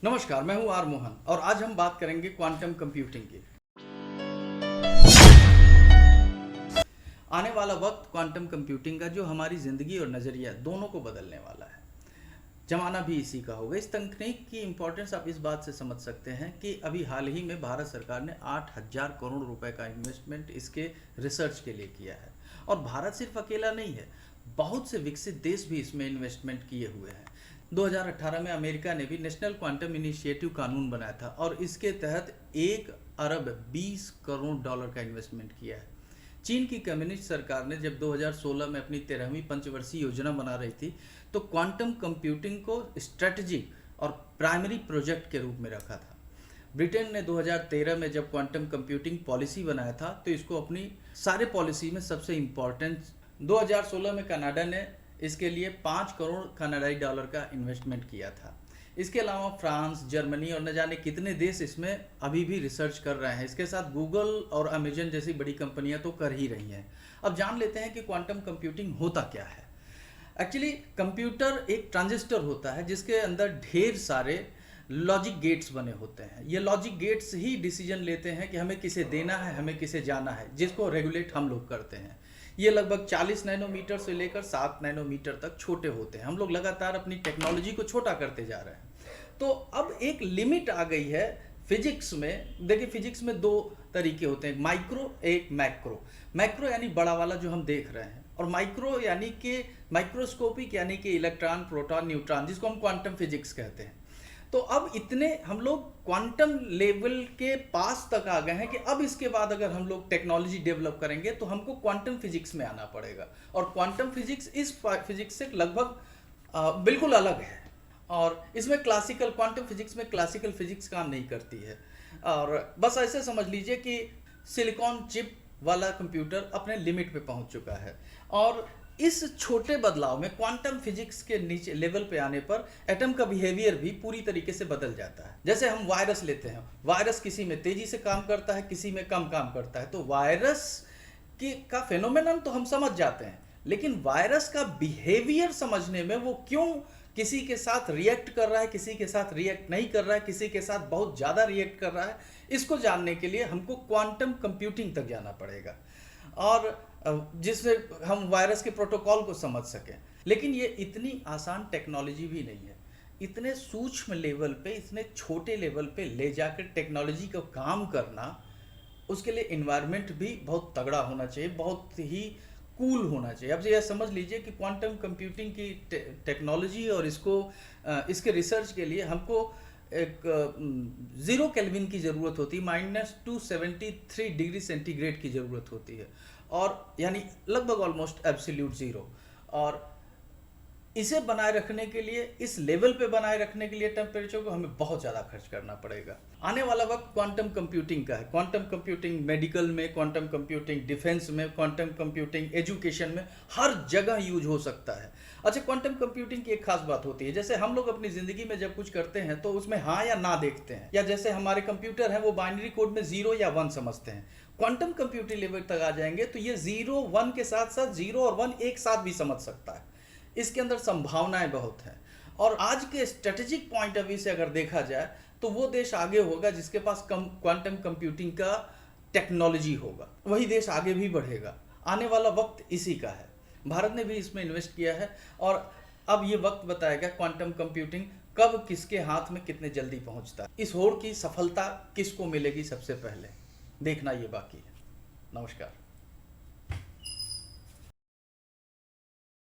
नमस्कार, मैं हूं आर मोहन और आज हम बात करेंगे क्वांटम कंप्यूटिंग की। आने वाला वक्त क्वांटम कंप्यूटिंग का जो हमारी ज़िंदगी और नज़रिया दोनों को बदलने वाला है। जमाना भी इसी का होगा। इस तकनीक की इम्पोर्टेंस आप इस बात से समझ सकते हैं कि अभी हाल ही में भारत सरकार ने 8,000 करोड़ रुपए का इन्वेस्टमेंट इसके रिसर्च के लिए किया है। और भारत सिर्फ अकेला नहीं है, बहुत से विकसित देश भी इसमें इन्वेस्टमेंट किए हुए हैं। 2018 में अमेरिका ने भी नेशनल क्वांटम इनिशिएटिव कानून बनाया था और इसके तहत 1 अरब 20 करोड़ डॉलर का इन्वेस्टमेंट किया है। चीन की कम्युनिस्ट सरकार ने जब 2016 में अपनी 13वीं पंचवर्षीय योजना बना रही थी तो क्वांटम कंप्यूटिंग को स्ट्रेटजिक और प्राइमरी प्रोजेक्ट के रूप में रखा था। ब्रिटेन ने 2013 में जब क्वांटम कंप्यूटिंग पॉलिसी बनाया था तो इसको अपनी सारे पॉलिसी में सबसे इम्पोर्टेंट। 2016 में कनाडा ने इसके लिए 5 करोड़ कनाडाई डॉलर का इन्वेस्टमेंट किया था। इसके अलावा फ्रांस, जर्मनी और न जाने कितने देश इसमें अभी भी रिसर्च कर रहे हैं। इसके साथ गूगल और अमेजन जैसी बड़ी कंपनियां तो कर ही रही हैं। अब जान लेते हैं कि क्वांटम कंप्यूटिंग होता क्या है। एक्चुअली कंप्यूटर एक ट्रांजिस्टर होता है जिसके अंदर ढेर सारे लॉजिक गेट्स बने होते हैं। ये लॉजिक गेट्स ही डिसीजन लेते हैं कि हमें किसे देना है, हमें किसे जाना है, जिसको रेगुलेट हम लोग करते हैं। ये लगभग 40 नैनोमीटर से लेकर 7 नैनोमीटर तक छोटे होते हैं। हम लोग लगातार अपनी टेक्नोलॉजी को छोटा करते जा रहे हैं। तो अब एक लिमिट आ गई है फिजिक्स में। देखिए, फिजिक्स में दो तरीके होते हैं, माइक्रो, एक मैक्रो। मैक्रो यानी बड़ा वाला जो हम देख रहे हैं, और माइक्रो यानी कि माइक्रोस्कोपिक यानी कि इलेक्ट्रॉन, प्रोटॉन, न्यूट्रॉन, जिसको हम क्वांटम फिजिक्स कहते हैं। तो अब इतने हम लोग क्वांटम लेवल के पास तक आ गए हैं कि अब इसके बाद अगर हम लोग टेक्नोलॉजी डेवलप करेंगे तो हमको क्वांटम फिजिक्स में आना पड़ेगा। और क्वांटम फिजिक्स इस फिजिक्स से लगभग बिल्कुल अलग है। और इसमें क्लासिकल, क्वांटम फिजिक्स में क्लासिकल फिजिक्स काम नहीं करती है। और बस ऐसे समझ लीजिए कि सिलिकॉन चिप वाला कंप्यूटर अपने लिमिट पे पहुंच चुका है। और इस छोटे बदलाव में क्वांटम फिजिक्स के नीचे लेवल पे आने पर एटम का बिहेवियर भी पूरी तरीके से बदल जाता है। जैसे हम वायरस लेते हैं, वायरस किसी में तेजी से काम करता है, किसी में कम काम करता है। तो वायरस का फेनोमेनन तो हम समझ जाते हैं, लेकिन वायरस का बिहेवियर समझने में वो क्यों किसी के साथ रिएक्ट कर रहा है, किसी के साथ रिएक्ट नहीं कर रहा है, किसी के साथ बहुत ज़्यादा रिएक्ट कर रहा है, इसको जानने के लिए हमको क्वांटम कंप्यूटिंग तक जाना पड़ेगा और जिससे हम वायरस के प्रोटोकॉल को समझ सकें। लेकिन ये इतनी आसान टेक्नोलॉजी भी नहीं है। इतने सूक्ष्म लेवल पे, इतने छोटे लेवल पे ले जाकर टेक्नोलॉजी को काम करना, उसके लिए इन्वायरमेंट भी बहुत तगड़ा होना चाहिए, बहुत ही कूल होना चाहिए। अब यह समझ लीजिए कि क्वांटम कंप्यूटिंग की टेक्नोलॉजी और इसके रिसर्च के लिए हमको एक 0 केल्विन की ज़रूरत होती है, -273 डिग्री सेंटीग्रेड की ज़रूरत होती है, और यानी लगभग ऑलमोस्ट एब्सोल्यूट ज़ीरो। और इसे बनाए रखने के लिए, इस लेवल पे बनाए रखने के लिए टेम्परेचर को हमें बहुत ज़्यादा खर्च करना पड़ेगा। आने वाला वक्त क्वांटम कंप्यूटिंग का है। क्वांटम कंप्यूटिंग मेडिकल में, क्वांटम कंप्यूटिंग डिफेंस में, क्वांटम कंप्यूटिंग एजुकेशन में, हर जगह यूज हो सकता है। अच्छा, क्वांटम कंप्यूटिंग की एक खास बात होती है, जैसे हम लोग अपनी ज़िंदगी में जब कुछ करते हैं तो उसमें हाँ या ना देखते हैं, या जैसे हमारे कंप्यूटर है वो बाइनरी कोड में 0 या 1 समझते हैं। क्वांटम कंप्यूटिंग लेवल तक आ जाएंगे तो ये 0, 1 के साथ साथ 0 और 1 एक साथ भी समझ सकता है। इसके अंदर संभावनाएं बहुत हैं। और आज के स्ट्रेटेजिक पॉइंट ऑफ व्यू से अगर देखा जाए तो वो देश आगे होगा जिसके पास क्वांटम कंप्यूटिंग का टेक्नोलॉजी होगा, वही देश आगे भी बढ़ेगा। आने वाला वक्त इसी का है। भारत ने भी इसमें इन्वेस्ट किया है और अब ये वक्त बताएगा क्वांटम कंप्यूटिंग कब किसके हाथ में कितने जल्दी पहुंचता है। इस होड़ की सफलता किसको मिलेगी सबसे पहले, देखना ये बाकी है। नमस्कार।